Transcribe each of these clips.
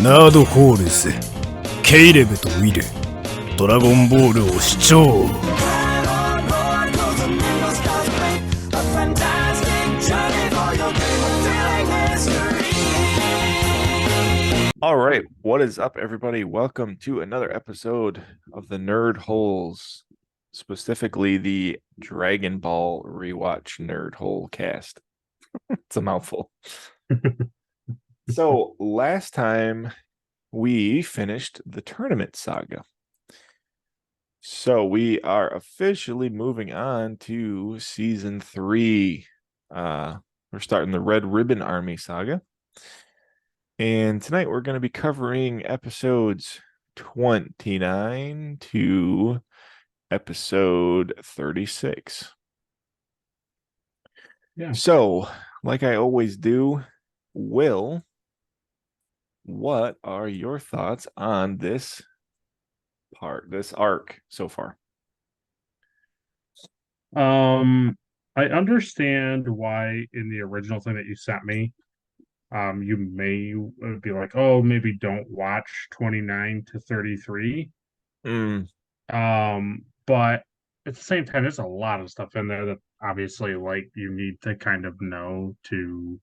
ナードホールズ、ケイレブとウィル、ドラゴンボールを視聴。All right, what is up, everybody? Welcome to another episode of the Nerd Holes, specifically the Dragon Ball Rewatch Nerd Hole cast. It's a mouthful. So last time we finished the tournament saga. So we are officially moving on to season 3. We're starting the Red Ribbon Army saga. And tonight we're going to be covering episodes 29 to episode 36. Yeah. So, like I always do, Will, what are your thoughts on this arc so far? I understand why in the original thing that you sent me, you may be like, oh, maybe don't watch 29 to 33. But at the same time, there's a lot of stuff in there that obviously like you need to kind of know to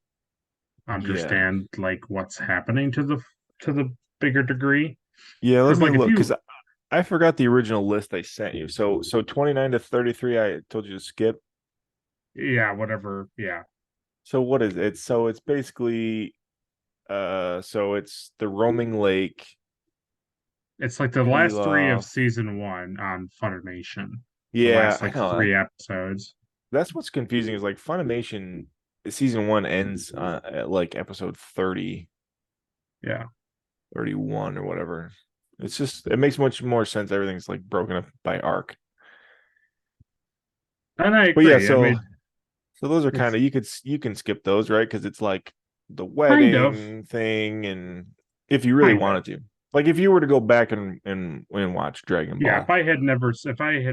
understand like what's happening to the bigger degree. Yeah, let me like look, because I forgot the original list I sent you. So 29 to 33, I told you to skip. Yeah, whatever. Yeah. So what is it? So it's basically so it's the roaming lake. It's like the last three of Pilaf. season 1 on Funimation. Yeah, the last like I know. 3 episodes. That's what's confusing is like Funimation season 1 ends at like episode 30. Yeah. 31 or whatever. It's just it makes much more sense. Everything's like broken up by arc. And I agree. But yeah, so I mean, so those are kind of you can skip those, right? Because it's like the Kind wedding thing, and if you really wanted to, like if you were to go back and watch Dragon Ball. yeah, if I had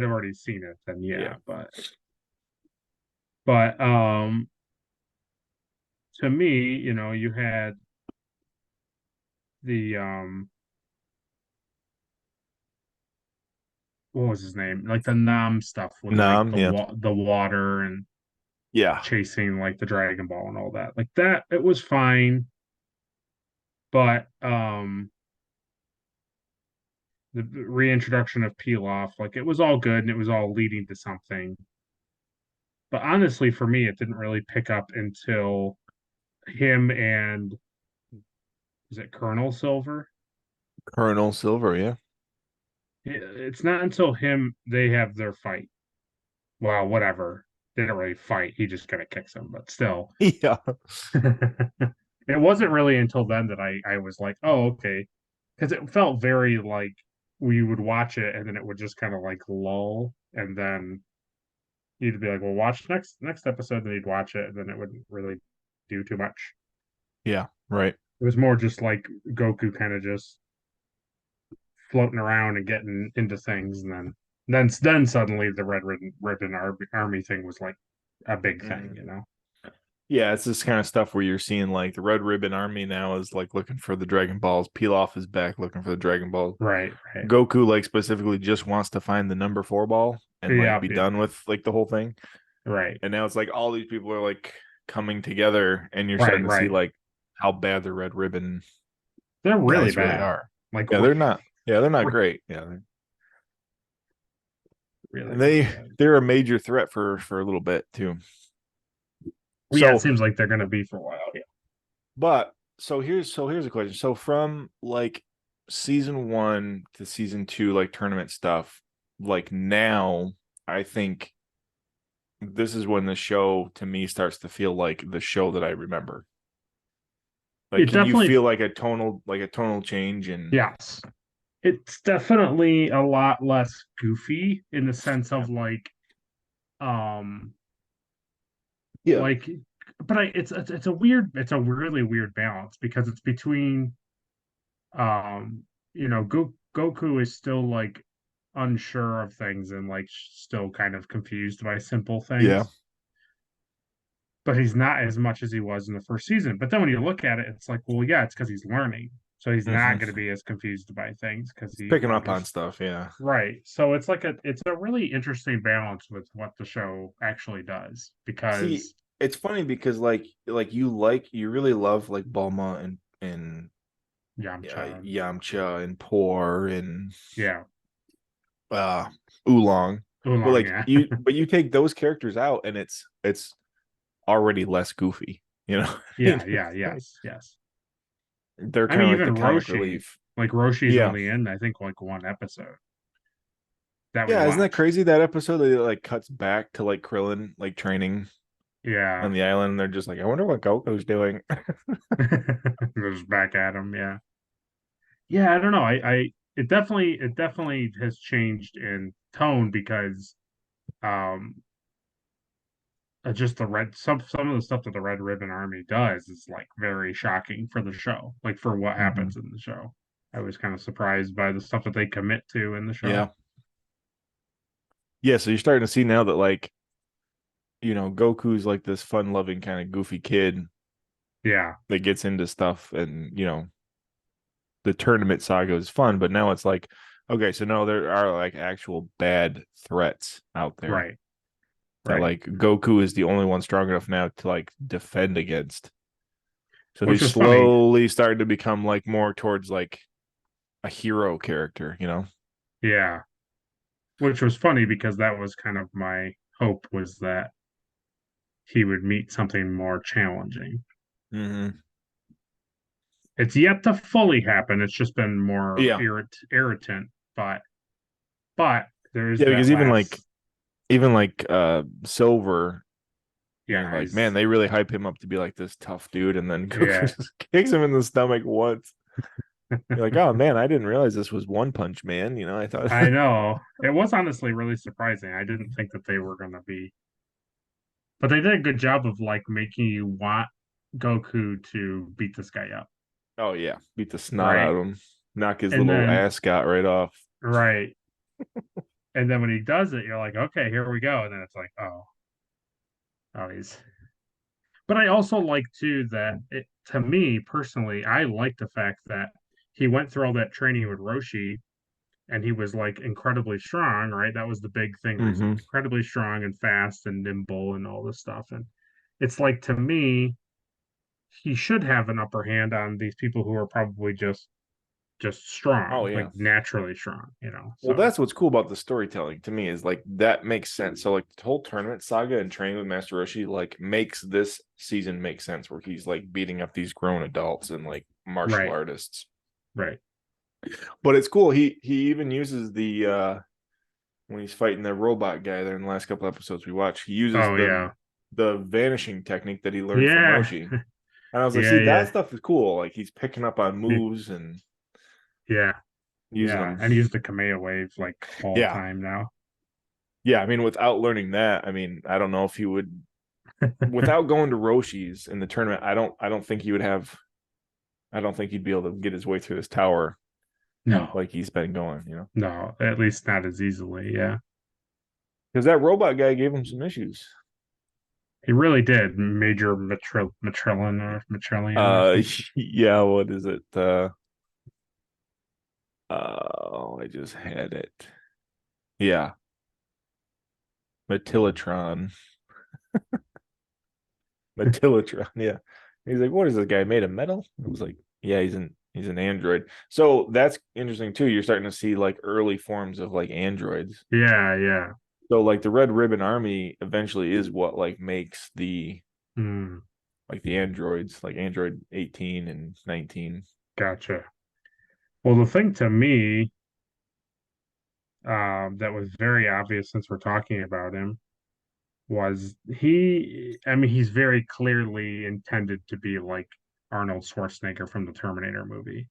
already seen it, then yeah. But to me, you had the what was his name? Like the Nam stuff with Nam, the water and chasing like the Dragon Ball and all that. Like that, it was fine. But the reintroduction of Pilaf, like it was all good and it was all leading to something. But honestly, for me, it didn't really pick up until him and is it Colonel Silver? Colonel Silver, yeah. It's not until they have their fight. Well, whatever. They don't really fight. He just kind of kicks him, but still. Yeah. It wasn't really until then that I was like, oh, okay. Because it felt very like we would watch it and then it would just kind of like lull and then you'd be like, well, watch next episode, then you'd watch it, and then it wouldn't really do too much. Yeah, right. It was more just like Goku kind of just floating around and getting into things, and then suddenly the Red Ribbon Army thing was like a big thing, Yeah, it's this kind of stuff where you're seeing like the Red Ribbon Army now is like looking for the Dragon Balls. Pilaf is back looking for the Dragon Balls. Right. Goku like specifically just wants to find the number 4 ball and like be done with like the whole thing. Right. And now it's like all these people are like coming together, and you're starting to see like how bad the Red Ribbon. They're really bad. Really are. Like they're not. Yeah, they're not great. Yeah. Really. They're a major threat for a little bit too. Yeah, it seems like they're going to be for a while. Yeah. But so here's a question. So from like season 1 to season 2, like tournament stuff, like now, I think this is when the show to me starts to feel like the show that I remember. Like, can you feel like a tonal change? And yes, it's definitely a lot less goofy in the sense of like, like, but it's a really weird balance because it's between, Goku is still like unsure of things and like still kind of confused by simple things. Yeah. But he's not as much as he was in the first season. But then when you look at it, it's like, well, yeah, it's because he's learning. so he's not Mhm. going to be as confused by things because he Picking up on stuff, yeah. right. So it's like it's a really interesting balance with what the show actually does See, because it's funny because you really love like Bulma and Yamcha, Yamcha and Poor and yeah, uh Oolong. But Oolong, like yeah, you take those characters out and it's already less goofy, you know? yeah, yeah, yes, yes. They're I kind mean, of like the even comic Roshi, relief. like Roshi's Yeah. only in I think like one episode that we Yeah, isn't that watched. crazy that episode that it like cuts back to like Krillin like training Yeah, on the island and they're just like, I wonder what Goku's doing. goes back at him. Yeah, yeah. I don't know. It definitely has changed in tone because um just the red some of the stuff that the Red Ribbon Army does is like very shocking for the show, like for what Mhm. happens in the show. I was kind of surprised by the stuff that they commit to in the show. Yeah. Yeah, so you're starting to see now that like, Goku's like this fun-loving kind of goofy kid Yeah, that gets into stuff and, the tournament saga is fun, but now it's like, okay, so no, there are like actual bad threats out there right, that right. like Goku is the only one strong enough now to like defend against. So Which he's was funny. slowly starting to become like more towards like a hero character. Yeah, which was funny because that was kind of my hope was that he would meet something more challenging. Mm-hmm. It's yet to fully happen. It's just been more Yeah. irritant, but there's Yeah, that because even last. like even like Silver, Yeah, like man, they really hype him up to be like this tough dude, and then Goku yeah. just kicks him in the stomach once. You're like, oh man, I didn't realize this was One Punch Man. I thought I know. It was honestly really surprising. I didn't think that they were going to be, but they did a good job of like making you want Goku to beat this guy up, oh yeah, beat the snot out right? of him, knock his And little then, ascot right off. right. And then when he does it, you're like, okay, here we go. And then it's like, oh, he's. But I also like too that to me personally, I like the fact that he went through all that training with Roshi and he was like incredibly strong, right? That was the big thing. Where he's like Mm-hmm. incredibly strong and fast and nimble and all this stuff. And it's like to me, he should have an upper hand on these people who are probably just Oh strong, like yeah. naturally strong. Well, So that's what's cool about the storytelling to me is like that makes sense. So like the whole tournament saga and training with Master Roshi like makes this season make sense where he's like beating up these grown adults and like martial right, artists. right. But it's cool. He even uses the when he's fighting the robot guy there in the last couple episodes we watched, he uses Oh the yeah. the vanishing technique that he learned from Yeah. Roshi. And I was like, Yeah, see, that yeah. stuff is cool. Like he's picking up on moves and Yeah. using Yeah. them. And use the Kamea wave like all the Yeah. time now. Yeah. I mean, without learning that, I mean, I don't know if he would without going to Roshi's in the tournament, I don't think he would have I don't think he'd be able to get his way through this tower No, like he's been going. no, at least not as easily. Yeah. Because that robot guy gave him some issues. He really did. Major Matrillon or Matrillion or something. Yeah, what is it? I just had it. Yeah, Matillatron. Matillatron. Yeah. He's like, what is this guy made of metal? I was like, yeah, he's an android. So that's interesting too. You're starting to see like early forms of like androids. Yeah, yeah. So like the Red Ribbon Army eventually is what like makes the Mm, like the androids, like Android 18 and 19. gotcha. Well, the thing to me, that was very obvious since we're talking about him was I mean, he's very clearly intended to be like Arnold Schwarzenegger from the Terminator movie.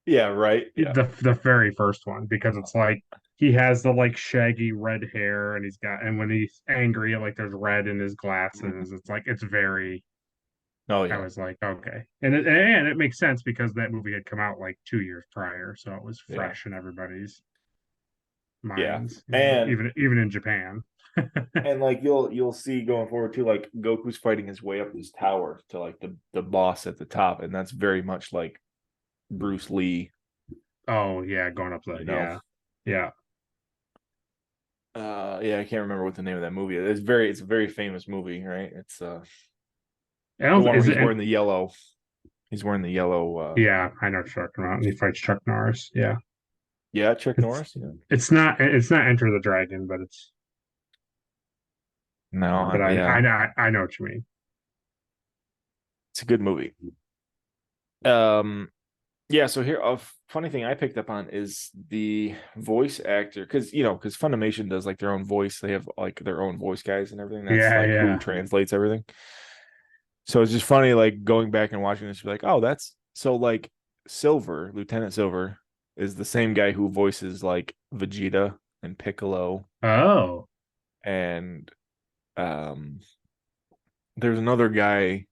Yeah, right. Yeah. The very first one, because it's like he has the like shaggy red hair and and when he's angry, like there's red in his glasses. It's like it's very Oh I yeah. was like, okay. And it makes sense because that movie had come out like 2 years prior, so it was Yeah. fresh in everybody's Yeah. minds, And even in Japan. and like you'll see going forward too, like Goku's fighting his way up this tower to like the boss at the top, and that's very much like Bruce Lee. Oh yeah, going up the You know. yeah. Yeah, I can't remember what the name of that movie is. It's a very famous movie, right? It's I the don't one where is he's it? wearing the yellow. He's wearing the yellow. Yeah, I know what you're talking about. And he fights Chuck Norris. Yeah, Yeah, Chuck it's Norris. Yeah. it's not Enter the Dragon, but No, yeah, I know what you mean. it's a good movie. Yeah. So here, a funny thing I picked up on is the voice actor, because because Funimation does like their own voice. They have like their own voice guys and everything. That's Yeah, like who yeah. translates everything. So it's just funny, like going back and watching this, you're like, oh, that's so like Silver, Lieutenant Silver, is the same guy who voices like Vegeta and Piccolo, Oh, and um, there's another guy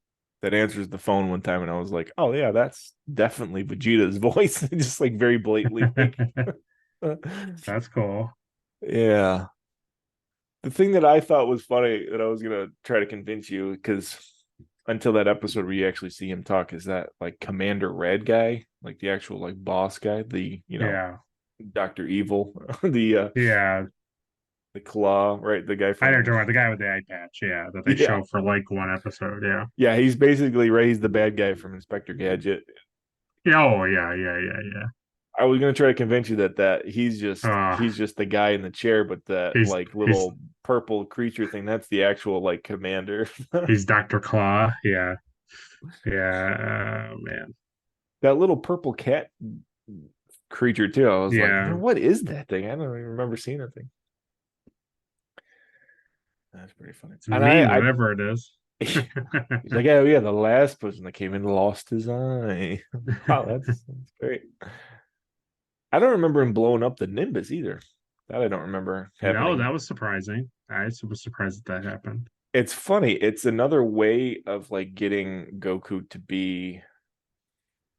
that answers the phone one time, and I was like, oh yeah, that's definitely Vegeta's voice, just like very blatantly, like, that's cool. yeah. The thing that I thought was funny that I was gonna try to convince you, because until that episode where you actually see him talk, is that like Commander Red guy, like the actual like boss guy, the Yeah, Dr. Evil, yeah. the claw, right? The guy I know what from you're talking about the guy with the eye patch. Yeah, that they yeah. show for like one episode. Yeah. Yeah, he's basically right, he's the bad guy from Inspector Gadget. Yeah. Oh, yeah, yeah, yeah, I was gonna try to convince you that yeah. he's just the guy in the chair, but that like He's little purple creature thing, that's the actual like commander. he's Dr. Claw. Yeah, yeah. Man. That little purple cat creature too. I was like, Yeah. what is that thing? I don't even remember seeing a thing. That's pretty funny. It's And mean, whatever it is. he's like, oh yeah, the last person that came in lost his eye. Wow, that's great. I don't remember him blowing up the Nimbus either. That I don't remember No, happening. that was surprising. I was surprised that happened. It's funny. It's another way of like getting Goku to be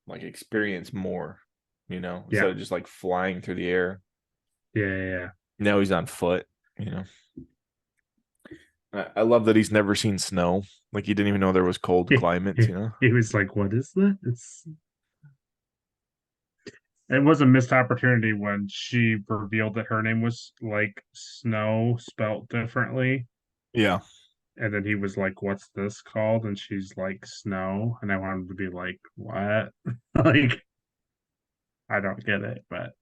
like experience more, Yeah, instead of just like flying through the air. yeah, yeah, yeah. Now he's on foot, I love that he's never seen snow. Like he didn't even know there was cold climates, He was like, "What is that?" It was a missed opportunity when she revealed that her name was like Snow spelt differently. Yeah. And then he was like, "What's this called?" And she's like, "Snow." And I wanted to be like, "What?" Like, I don't get it, but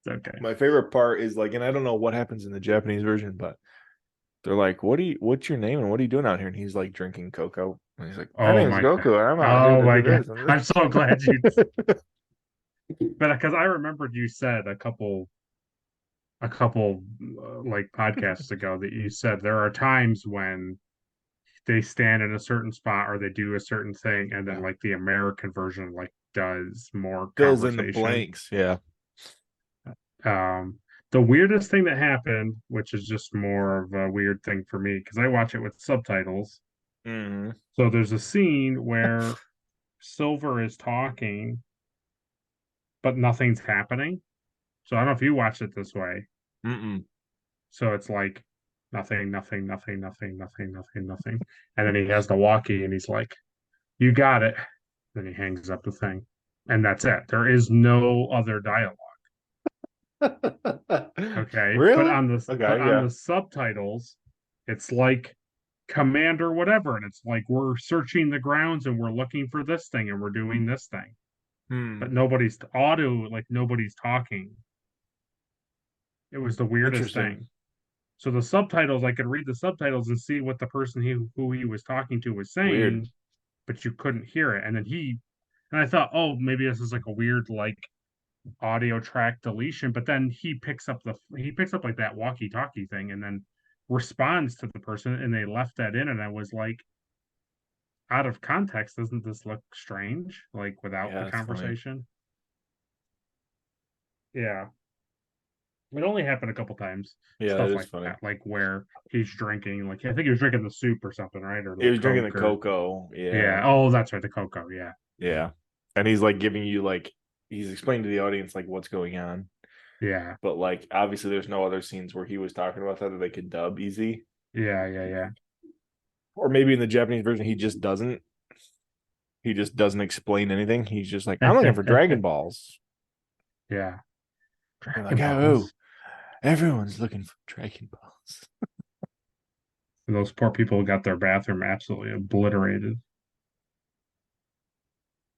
it's okay. My favorite part is like, and I don't know what happens in the Japanese version, but they're like, what's your name and what are you doing out here? And he's like drinking cocoa. And he's like, my Oh name's my God. Goku, and I'm out here Oh to my do God. this. And I'm so glad you, this. but because I remembered you said a couple like podcasts ago that you said there are times when they stand in a certain spot or they do a certain thing, and then Yeah. like the American version like does more Fills in the conversation. blanks. Yeah. The weirdest thing that happened, which is just more of a weird thing for me, because I watch it with subtitles. Mm-hmm. So there's a scene where Silver is talking, but nothing's happening. So I don't know if you watch it this way. Mm-mm. So it's like nothing, nothing, nothing, nothing, nothing, nothing, nothing. And then he has the walkie and he's like, "You got it." Then he hangs up the thing. And that's it. There is no other dialogue. Okay. Really? Okay, But on yeah. the subtitles, it's like Commander whatever. And it's like we're searching the grounds and we're looking for this thing and we're doing this thing. Hmm. But nobody's talking. It was the weirdest Interesting. thing. So the subtitles, I could read the subtitles and see what the person who he was talking to was Weird. saying, but you couldn't hear it. And I thought, oh, maybe this is like a weird like audio track deletion. But then he picks up like that walkie-talkie thing and then responds to the person, and they left that in, and I was like, out of context, doesn't this look strange? Like without the Yeah, it's funny. conversation? Yeah. It only happened a couple times, Yeah, that stuff is like funny. that, like where he's drinking, like I think he was drinking the soup or something, right? Or He the was drinking the Coke, or cocoa. yeah. Yeah. Oh, that's right, the cocoa. Yeah, Yeah. And he's like giving you like he's explaining to the audience like what's going on. yeah, But like obviously there's no other scenes where he was talking about that they could dub easy. yeah, yeah, yeah. Or maybe in the Japanese version he just doesn't. he just doesn't explain anything. He's just like, I'm looking for Dragon Balls. Yeah. They're Dragon like, oh, Balls. everyone's looking for Dragon Balls. And those poor people got their bathroom absolutely obliterated.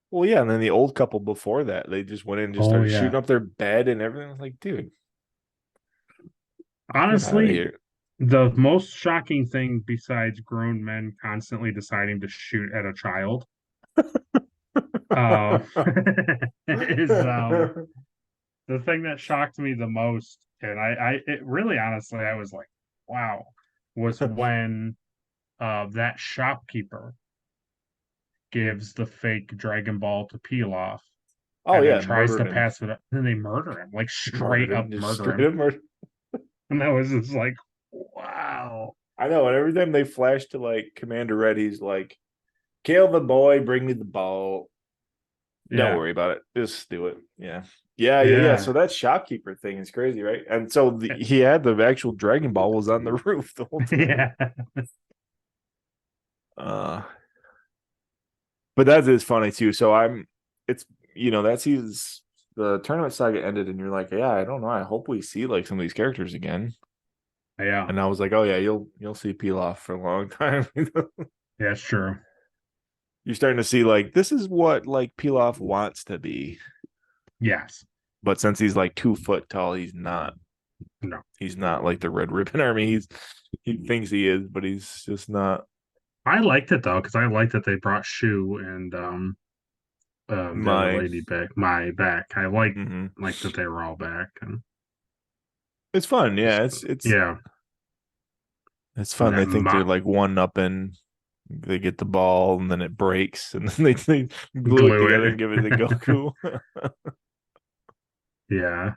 Well, yeah, and then the old couple before that, they just went in and just Oh started yeah. shooting up their bed and everything. I was like, dude, get out of Honestly, here. the most shocking thing besides grown men constantly deciding to shoot at a child uh, is the thing that shocked me the most, and it really honestly, I was like, wow, was when that shopkeeper gives the fake Dragon Ball to Pilaf Oh and then yeah, tries to murdered him. pass it up, and then they murder him, like Murdered straight up him. Just murder straight him. up murder. And that was just like, wow. I know, and every time they flash to like Commander Red, he's like, kill the boy, bring me the ball. Don't Yeah. worry about it. Just do it. Yeah. Yeah. Yeah. So that shopkeeper thing is crazy, right? And so he had the actual Dragon Ball was on the roof the whole time. Yeah. Uh, but that is funny too. So it's that season's the tournament saga ended, and you're like, yeah, I don't know. I hope we see like some of these characters again. Yeah. And I was like, oh yeah, you'll see Pilaf for a long time. Yeah, it's true. You're starting to see like this is what like Pilaf wants to be, Yes. but since he's like 2 foot tall, he's not. No. He's not like the Red Ribbon Army. He thinks he is, but he's just not. I liked it though, because I liked that they brought Shu and the other My lady back. My back. I mhm. like that they were all back and It's fun, yeah. yeah. It's And fun. They that think they're like one up and they get the ball and then it breaks and then they glue it together and give it to Goku. Yeah.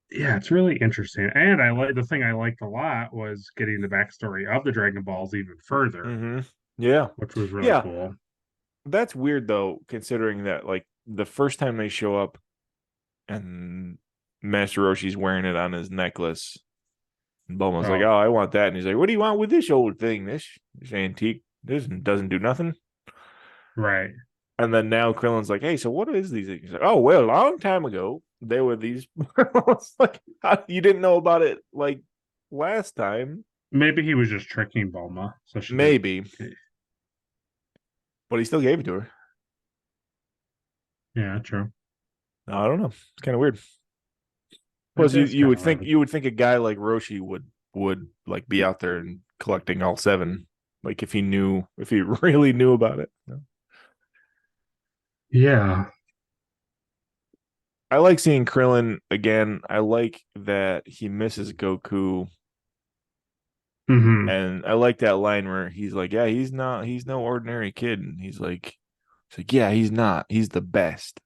Yeah, it's really interesting. And I like the thing I liked a lot was getting the backstory of the Dragon Balls even further, Yeah. which was really Yeah. cool. That's weird though, considering that like the first time they show up and Master Roshi's wearing it on his necklace. And Bulma's like, Oh. oh, I want that. And he's like, what do you want with this old thing? This antique. This doesn't do nothing. Right. And then now Krillin's like, hey, so what is these things? Like, oh, well, a long time ago, there were these. It's like, you didn't know about it like last time. Maybe he was just tricking Bulma. So she Maybe. But he still gave it to her. Yeah, true. No, I don't know. It's kind of weird. Plus, you would think a guy like Roshi would like be out there and collecting all 7, like if he really knew about it. No? Yeah. I like seeing Krillin again. I like that he misses Goku. Mm-hmm. And I like that line where he's like, yeah, he's no ordinary kid. And he's like, yeah, he's not. He's the best.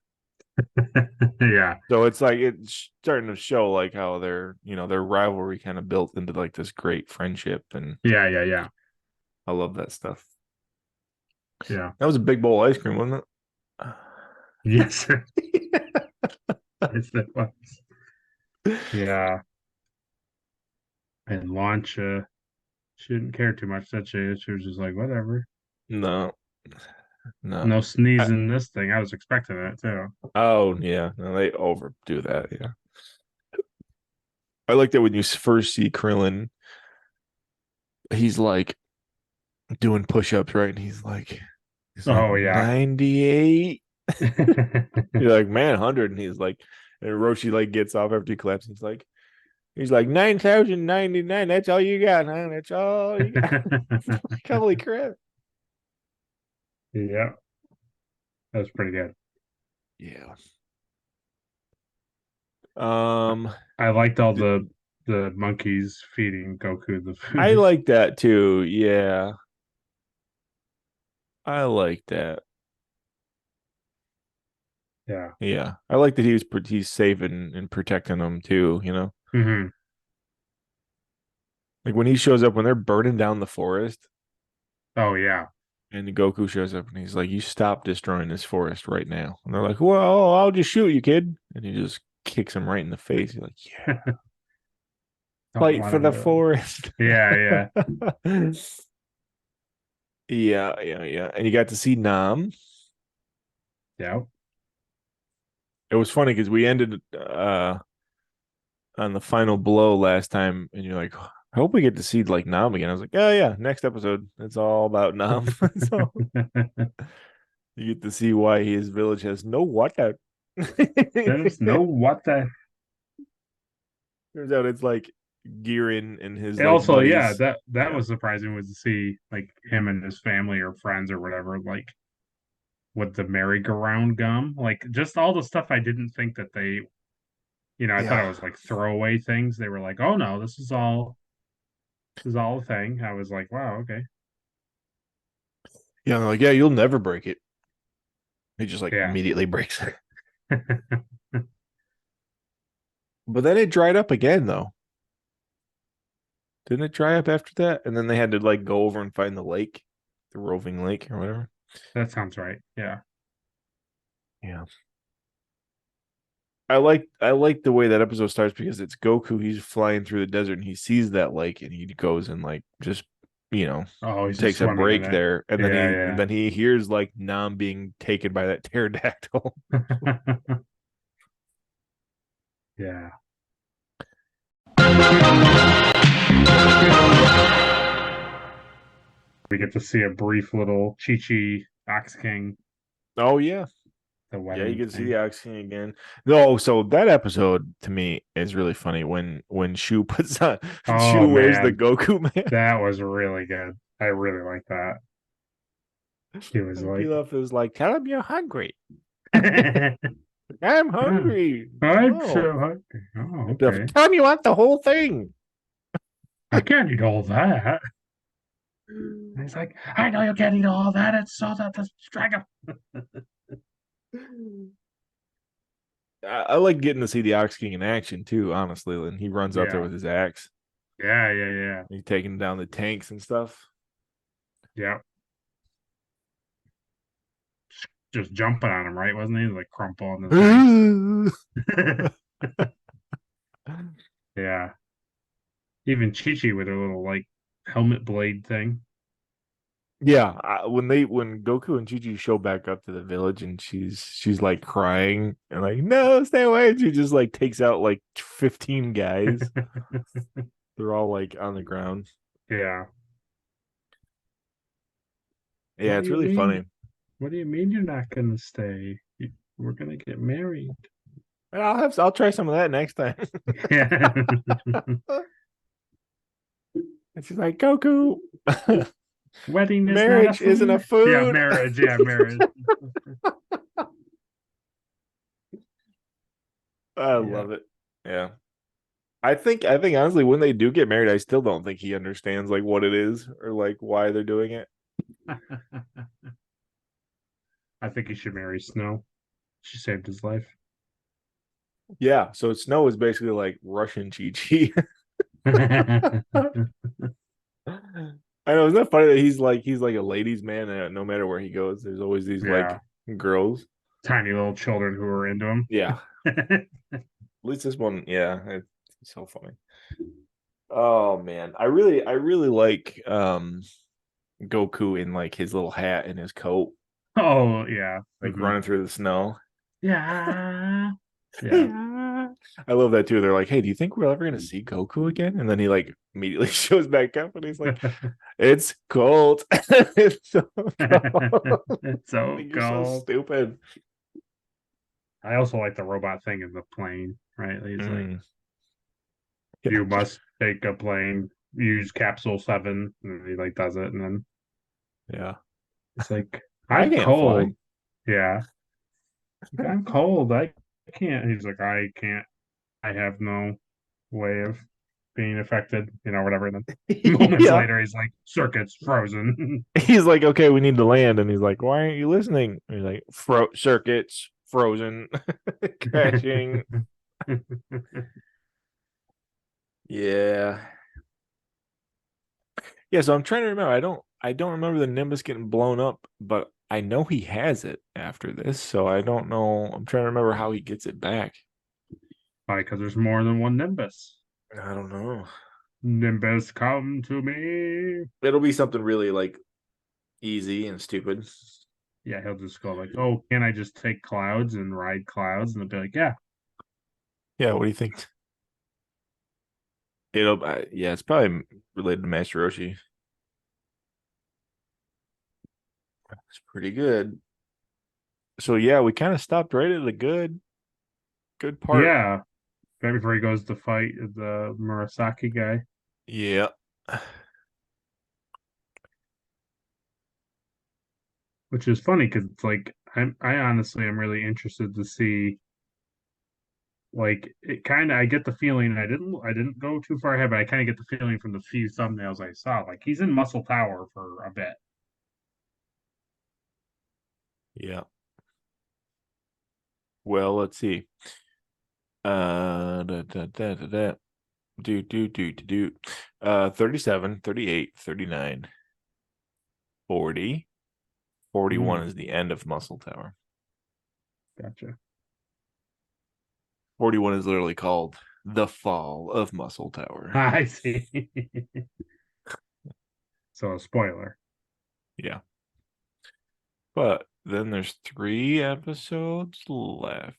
Yeah. So it's like it's starting to show like how their rivalry kind of built into like this great friendship. And Yeah. I love that stuff. Yeah. That was a big bowl of ice cream, wasn't it? Yes. Yes, it was. Yeah. And Launch she didn't care too much, that she was just like, whatever. No. No sneezing this thing. I was expecting it too. Oh yeah, no, they overdo that. Yeah, I like that when you first see Krillin, he's like doing push-ups, right? And he's like Oh yeah. 98. You're like, man, 100, and he's like, and Roshi like gets off after he collapses. He's like 9,099. That's all you got, huh? That's all you got. Like, holy crap! Yeah. That was pretty good. Yeah. I liked all the monkeys feeding Goku the food. I like that too. Yeah, I like that. Yeah. Yeah, I like that he's saving and protecting them too. Mm-hmm. Like when he shows up when they're burning down the forest, Oh yeah. and Goku shows up and he's like, "You stop destroying this forest right now." And they're like, "Well, I'll just shoot you, kid." And he just kicks him right in the face. He's like, "Yeah, fight for the forest." Yeah. Yeah, and you got to see Nam. Yeah. It was funny because we ended on the final blow last time, and you're like, I hope we get to see like Nam again. I was like, oh yeah, next episode. It's all about Nam. So you get to see why his village has no water. There's no what the. Turns out it's like Girin and his And like also, yeah, buddies. that Yeah. was surprising was to see like him and his family or friends or whatever, like with the merry-go-round gum, like just all the stuff I didn't think that they, I thought it Yeah. was like throwaway things. They were like, oh no, this is all a thing. I was like, wow, okay, Yeah, I'm like, yeah, you'll never break it. He just like yeah. immediately breaks it. But then it dried up again though. Didn't it dry up after that? And then they had to like go over and find the lake, the roving lake or whatever. That sounds right. Yeah. Yeah. I like the way that episode starts because it's Goku. He's flying through the desert and he sees that lake and he goes and like just Oh, he's just takes a swimming in break it. there and Yeah, then he hears like Nam being taken by that pterodactyl. yeah. Yeah. We get to see a brief little Chi-Chi Ox King, Oh yeah. the Yeah, you wedding can see the thing. Ox King again. No, so that episode to me is really funny when Shu puts on Oh Shu wears the man, Goku man. that was really good. I really like that. He was He like, left. It was like, tell him you're hungry. I'm I'm hungry. Oh, so hungry. Oh, okay. tell him you want the whole thing. I can't eat all that. And he's like, I know you can't eat all that. It's so that the dragon. I like getting to see the Ox King in action too, honestly. And he runs out there Yeah, with his axe. yeah. He's taking down the tanks and stuff. Yeah. Just jumping on him, right? Wasn't he? Like crumpling the tanks. Yeah. Even Chi-Chi with her little like helmet blade thing. Yeah, when Goku and Chi show back up to the village and she's like crying and like no stay away and she just like takes out like 15 guys. They're all like on the ground. Yeah. Yeah, What do it's you really funny. mean? What do you mean you're not gonna stay? We're gonna get married. And I'll try some of that next time. Yeah. And she's like Goku, Wedding is not a marriage isn't a food. Yeah, food. marriage. Yeah, marriage. I Yeah. love it. Yeah. I think honestly when they do get married, I still don't think he understands like what it is or like why they're doing it. I think he should marry Snow. She saved his life. Yeah, so Snow is basically like Russian Chi Chi. I know, isn't that funny that he's like a ladies' man and no matter where he goes, there's always these Yeah. like girls. Tiny little children who are into him. Yeah. At least this one, yeah, it's so funny. Oh man. I really like Goku in like his little hat and his coat, Oh, yeah. like running through the snow. Yeah. Yeah. Yeah. I love that too. They're like, "Hey, do you think we're ever gonna see Goku again?" And then he like immediately shows back up, and he's like, "It's cold. It's so cold." It's so Like, you're so cold. stupid. I also like the robot thing in the plane, right? He's like, Mm. you Yeah. must take a plane, use capsule 7, and he like does it, and then Yeah. it's like, I I'm can't fly. cold. Yeah. Like, I'm cold. I can't. He's like, I can't. I have no way of being affected, whatever. And then moments Yeah. later, he's like, circuits frozen. He's like, "Okay, we need to land," and he's like, "Why aren't you listening?" And he's like, Circuits frozen, crashing." Yeah. Yeah, so I'm trying to remember. I don't remember the Nimbus getting blown up, but I know he has it after this, so I don't know. I'm trying to remember how he gets it back. Why? Because there's more than one Nimbus. I don't know. Nimbus, come to me. It'll be something really like Easy and stupid. Yeah, he'll just go like, "Oh, can I just take clouds and ride clouds?" And they'll be like, "Yeah." Yeah, what do you think? Yeah, it's probably related to Master Roshi. It's pretty good. So yeah, we kind of stopped right at a good part. Yeah, right before he goes to fight the Murasaki guy. Yeah. Which is funny because it's like I honestly am really interested to see like it kind of I get the feeling I didn't go too far ahead, but I kind of get the feeling from the few thumbnails I saw like he's in Muscle Tower for a bit. Yeah. Well, let's see. Da, da, da, da, da. Do. 37, 38, 39, 40. 41 Mm, is the end of Muscle Tower. gotcha. 41 is literally called The Fall of Muscle Tower. I see. So a spoiler. Yeah. But then there's 3 episodes left.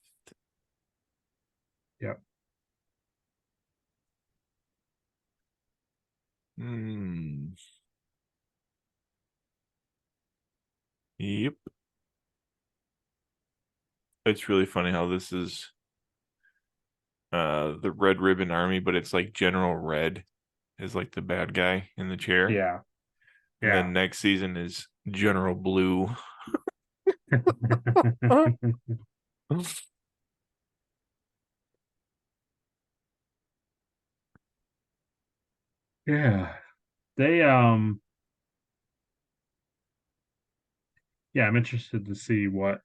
Yep. Hmm. Yep. It's really funny how this is the Red Ribbon Army, but it's like General Red is like the bad guy in the chair. Yeah. And Yeah. then next season is General Blue. Yeah. They yeah, I'm interested to see what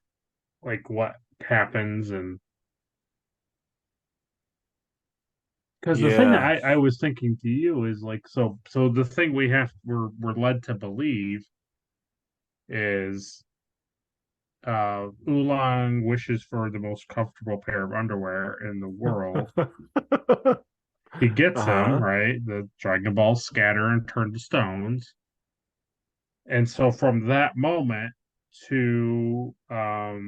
happens and because the thing Yeah. I was thinking to you is like so the thing we're led to believe is Oolong wishes for the most comfortable pair of underwear in the world. He gets them, Uh-huh. right? The Dragon Balls scatter and turn to stones. And so from that moment to I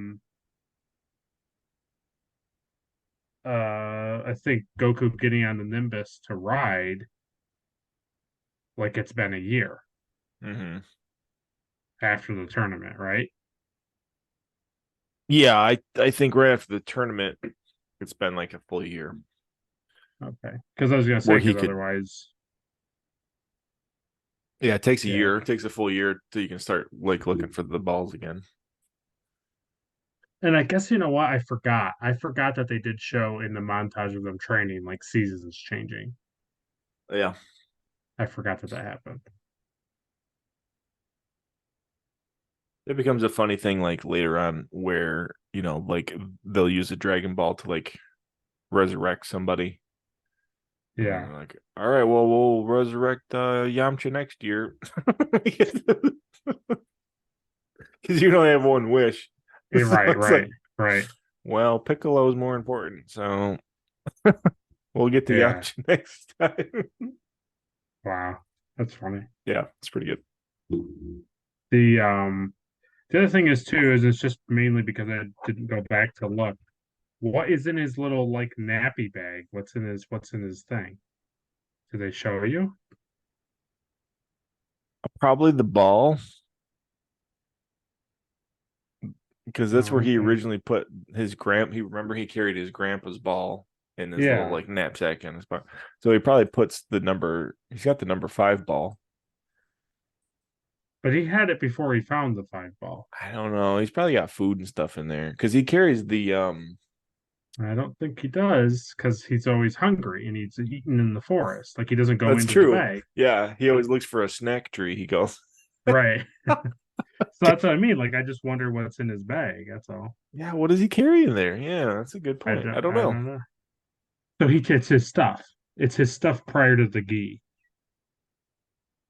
think Goku getting on the Nimbus to ride, like it's been a year Hmm. after the tournament, right? Yeah, I think right after the tournament, it's been like a full year Okay. Because I was gonna say, where he because could. otherwise, Yeah, it takes a yeah. year. It takes a full year till you can start like looking for the balls again. And I guess you know what? I forgot. I forgot that they did show in the montage of them training, like seasons changing. Yeah. I forgot that that happened. It becomes a funny thing like later on where, like they'll use a Dragon Ball to like resurrect somebody. And then Yeah. they're like, all right, well, we'll resurrect Yamcha next year. Because you don't have one wish. So Right, it's like, right, right. well, Piccolo is more important. So we'll get to Yeah. Yamcha next time. Wow. That's funny. Yeah, it's pretty good. The um the other thing is too is it's just mainly because I didn't go back to look. What is in his little like nappy bag? What's in his thing? Do they show you? Probably the ball, because that's where Oh, he okay. originally put his he carried his grandpa's ball in his little Yeah. like knapsack in his bar. So he probably puts he's got the number 5 ball. But he had it before he found the 5 ball. I don't know. He's probably got food and stuff in there because he carries the I don't think he does because he's always hungry and he's eating in the forest. Like he doesn't go that's into the true. bag. Yeah, he always looks for a snack tree. He goes, Right. So that's what I mean. Like I just wonder what's in his bag. That's all. yeah, what does he carry in there? Yeah, that's a good I point. I don't don't I know. don't know. So he gets his stuff. It's his stuff prior to the gi,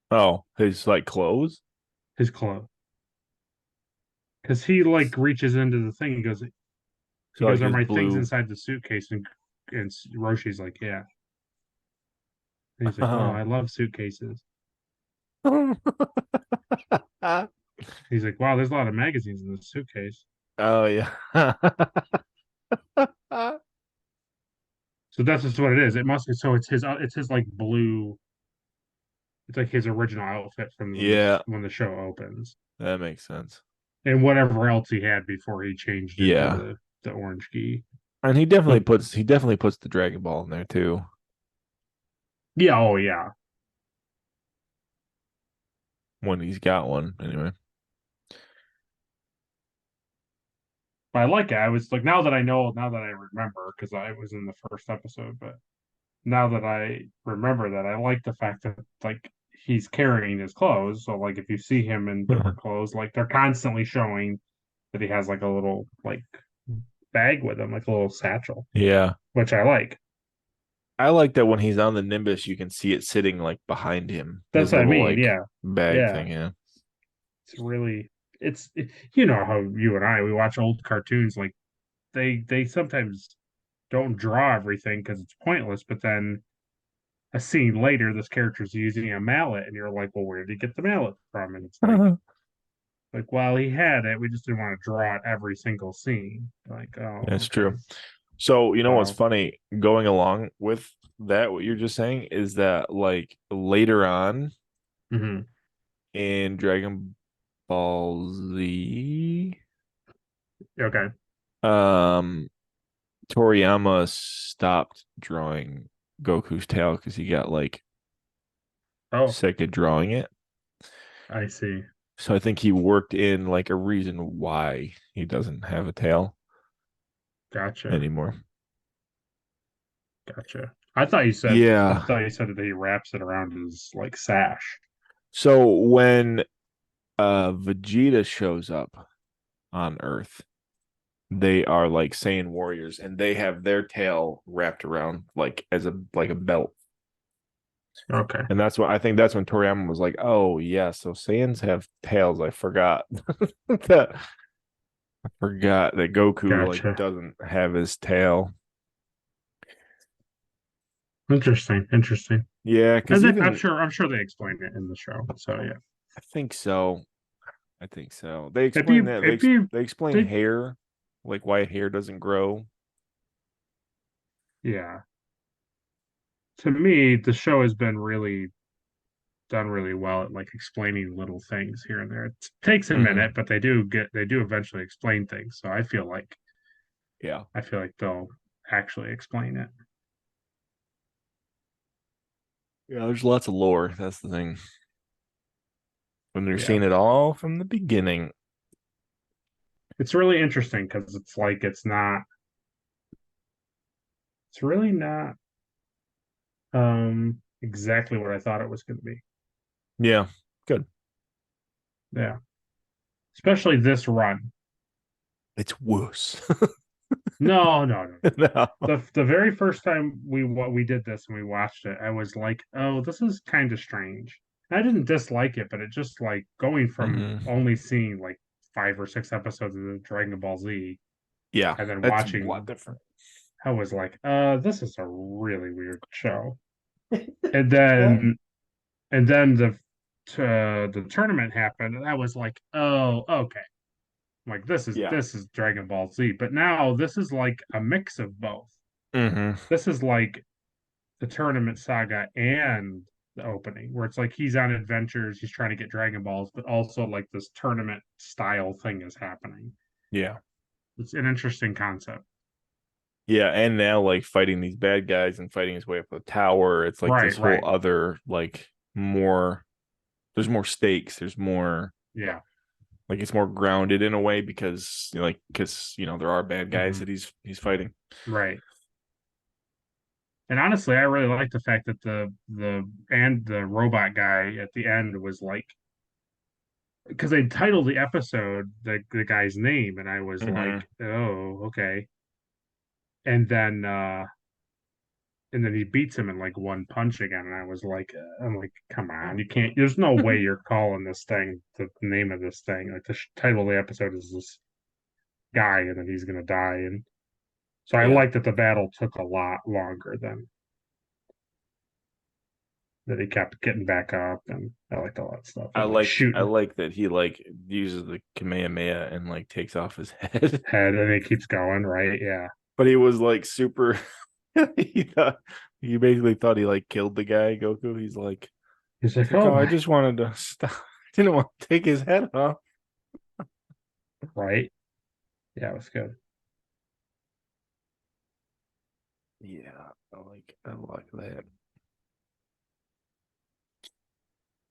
Oh, his like clothes. his clothes. Because he like reaches into the thing and goes, he So like goes, "Are his my things blue. inside the suitcase?" And Roshi's like, "Yeah." And he's like, "Oh, Oh. I love suitcases." He's like, wow, there's a lot of magazines in this suitcase. Oh yeah. So that's just what it is. It must be so it's his like blue. It's like his original outfit from Yeah, when the show opens, that makes sense. and whatever else he had before he changed into Yeah. the orange gi. And But he definitely puts the Dragon Ball in there too. yeah, oh yeah, When he's got one, anyway. but I like it. I was like, now that I know, now that I remember, because I was in the first episode, but now that I remember that, I like the fact that like he's carrying his clothes. So like if you see him in different clothes, like they're constantly showing that he has like a little like bag with him, like a little satchel, Yeah. which I like. I like that when he's on the Nimbus, you can see it sitting like behind him. That's His what I little mean. like Yeah, bag yeah. thing, yeah. It's really you know how you and I we watch old cartoons like they sometimes don't draw everything because it's pointless, but then a scene later this character's using a mallet and you're like, well, where did he get the mallet from? And it's like well he had it, we just didn't want to draw it every single scene. Like, oh That's okay. true. So, you know what's So funny going along with that, what you're just saying is that like later on mhm. in Dragon Ball Z, Okay. um, Toriyama stopped drawing Goku's tail because he got like Oh, sick of drawing it. I see. So I think he worked in like a reason why he doesn't have a tail Gotcha. anymore. Gotcha. I Yeah. thought you said that he wraps it around his like sash. So when Vegeta shows up on Earth, they are like Saiyan warriors and they have their tail wrapped around like as a belt. Okay. And that's what I think that's when Toriyama was like, "Oh yeah, so Saiyans have tails. I forgot that Goku like Gotcha. doesn't have his tail." Interesting. Interesting. Yeah, And because then even I'm sure they explain it in the show. So yeah. I think so. I think so. They It'd explain be that it'd be they explain they hair, like why hair doesn't grow. yeah. To me, the show has been really done really well at like explaining little things here and there. It takes a Hmm. minute, but they do eventually explain things. So Yeah. I feel like they'll actually explain it. Yeah, there's lots of lore. That's the thing. When they're Yeah. seeing it all from the beginning. It's really interesting because it's really not exactly what I thought it was going to be. Yeah. Good. Yeah. Especially this run. It's worse. No, no, no. No. The very first time we did this and we watched it, I was like, "Oh, this is kind of strange." I didn't dislike it, but it just like going from Hmm. only seeing like 5 or 6 episodes of the Dragon Ball Z Yeah, and then that's a lot watching, different. I was like, this is a really weird show." And Yeah. then the tournament happened, and I was like, "Oh, okay." Like Yeah. this is Dragon Ball Z, but now this is like a mix of both. Hmm. This is like the tournament saga and the opening, where it's like he's on adventures, he's trying to get Dragon Balls, but also like this tournament style thing is happening. Yeah. It's an interesting concept. Yeah, and now like fighting these bad guys and fighting his way up the tower, it's like this Right, whole right. other like more there's more stakes, there's more Yeah. like it's more grounded in a way because there are bad guys Hmm. that he's fighting. Right. And honestly, I really like the fact that the robot guy at the end was like because they titled the episode the guy's name, and I was Hmm. like, oh, okay. And then he beats him in like one punch again, and I'm like, come on, you can't. There's no way you're calling this thing the name of this thing. Like the title of the episode is this guy, and then he's gonna die, and so I Yeah. like that the battle took a lot longer than that he kept getting back up, and I liked all that stuff. I And like like shooting that he like uses the Kamehameha and like takes off his head. head, and he keeps going, right? Yeah. But he was like super he basically thought he like killed the guy, Goku. He's He's like, like, oh oh, I my, just wanted to stop. I didn't want to take his head off. right? Yeah, it was good. Yeah, I like that.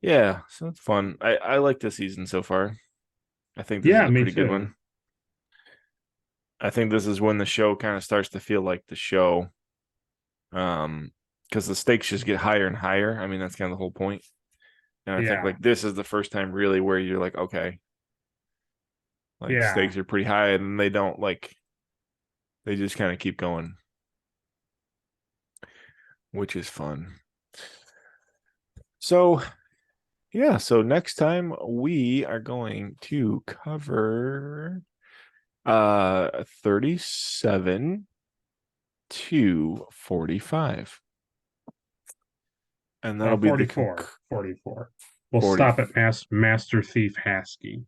Yeah, so it's fun. I like the season so far. I think this is Yeah, a me pretty good too. one. I think this is when the show kind of starts to feel like the show. Because the stakes just get higher and higher. I mean, that's kind of the whole point. And I think Yeah, like this is the first time really where you're like, okay, like yeah. stakes are pretty high and they don't like they just kind of keep going, which is fun. So yeah, so next time we are going to cover 37 to 45. And that'll be the 44. 44. We'll 40 stop at Master Thief Hasky.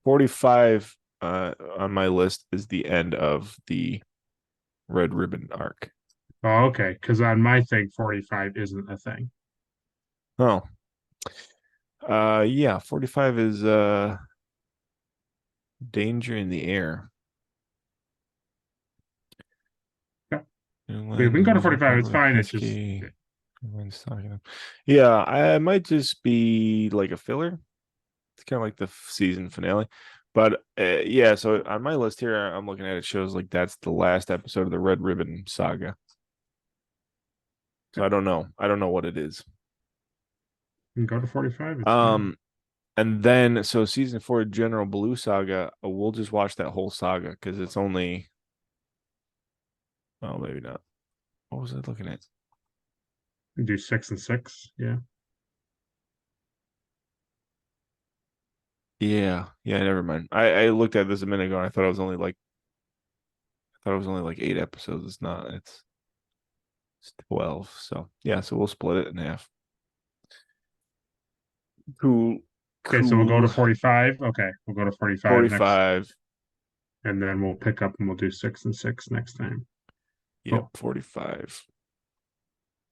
45 on my list is the end of the Red Ribbon arc. Oh, okay. Because on my thing, 45 isn't a thing. Oh. Yeah, 45 is Danger in the Air. Yeah. We can go to 45. It's fine. It's just Yeah, I might just be like a filler. It's kind of like the season finale. But yeah, so on my list here, I'm looking at it shows like that's the last episode of the Red Ribbon Saga. So I don't know. I don't know what it is. we can go to 45. It's fine. And then so season 4 General Blue Saga, we'll just watch that whole saga because it's only oh maybe not. What was I looking at? We do 6 and 6. Yeah. Yeah, never mind. I looked at this a minute ago and I thought it was only like 8 episodes. It's not. It's 12. So yeah, so we'll split it in half. Cool. Okay, so we'll go to Cool. 45. Okay, we'll go to 45 next, 45. and then we'll pick up and we'll do 6 and 6 next time. Yep, Cool. 45.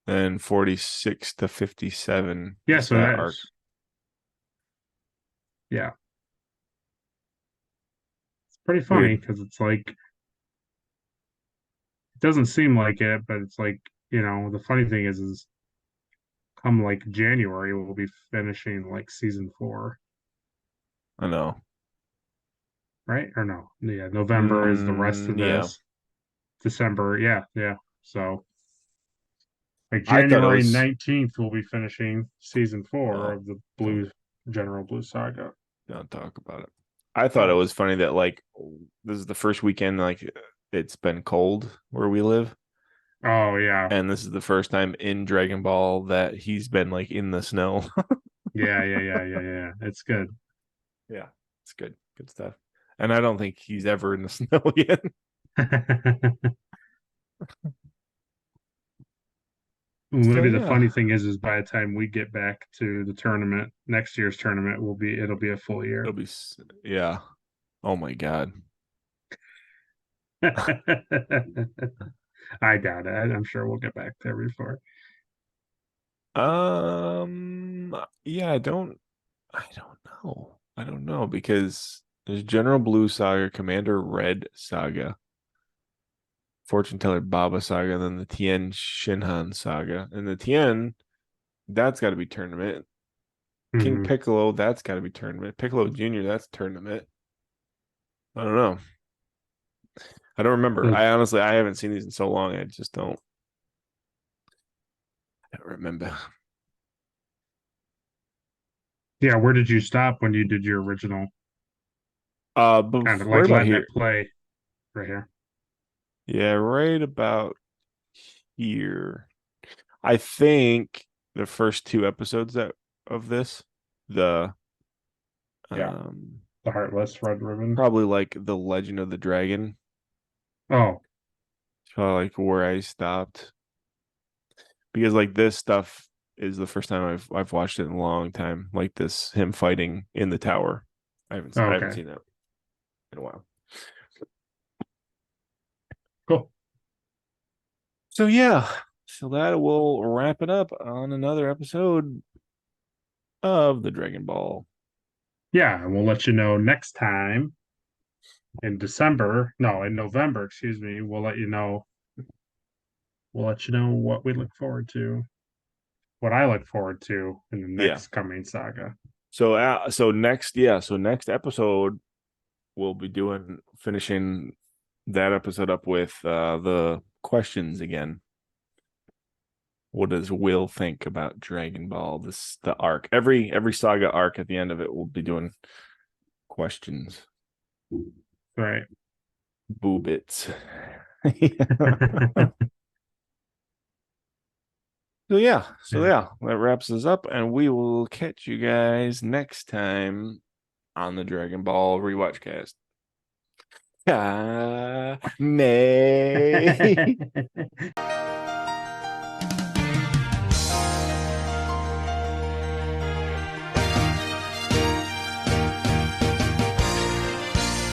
And 46 to 57. Yeah, is so that that arc. is, yeah. It's pretty funny Weird. because it's like, it doesn't seem like it, but it's like, the funny thing is come like January, we'll be finishing like season 4, I know. right? Or no? Yeah, November is the rest of Yeah. this. December, yeah, yeah. So like I thought it January was 19th, we'll be finishing season 4 oh, of the don't, General Blue Saga. don't talk about it. I thought it Oh, was funny that like this is the first weekend like it's been cold where we live. oh yeah, And this is the first time in Dragon Ball that he's been like in the snow. yeah. It's good. Yeah, it's good. Good stuff. And I don't think he's ever in the snow again. So Maybe the yeah, funny thing is by the time we get back to the tournament, next year's tournament it'll be a full year. yeah. Oh my god. I doubt it. I'm sure we'll get back there before. Yeah, I don't know. I don't know because there's General Blue Saga, Commander Red Saga, Fortune Teller Baba Saga, and then the Tien Shinhan Saga. And the Tien, that's got to be tournament. King Mhm. Piccolo, that's got to be tournament. Piccolo Jr., that's tournament. I don't know. I don't remember. So, I haven't seen these in so long. I just don't. I don't remember. yeah, where did you stop when you did your original? But Kind of right like about letting here. it play right here. Yeah, right about here. I think the first 2 episodes that of this, the Yeah, um the Heartless Red Ribbon. probably like the Legend of the Dragon. Oh, like where I stopped. Because like this stuff is the first time I've watched it in a long time. Like this, him fighting in the tower. I haven't Okay, seen that in a while. cool. So yeah, so that will wrap it up on another episode of the Dragon Ball. Yeah, and we'll let you know next time in December. No, in November, excuse me. We'll let you know. We'll let you know what we look forward to, what I look forward to in the Yeah. next coming saga. So next episode we'll be finishing that episode up with the questions again. What does Will think about Dragon Ball? The arc. Every saga arc at the end of it we'll be doing questions. Right. Boobits. So yeah, that wraps us up, and we will catch you guys next time on the Dragon Ball Rewatch Cast. Nay.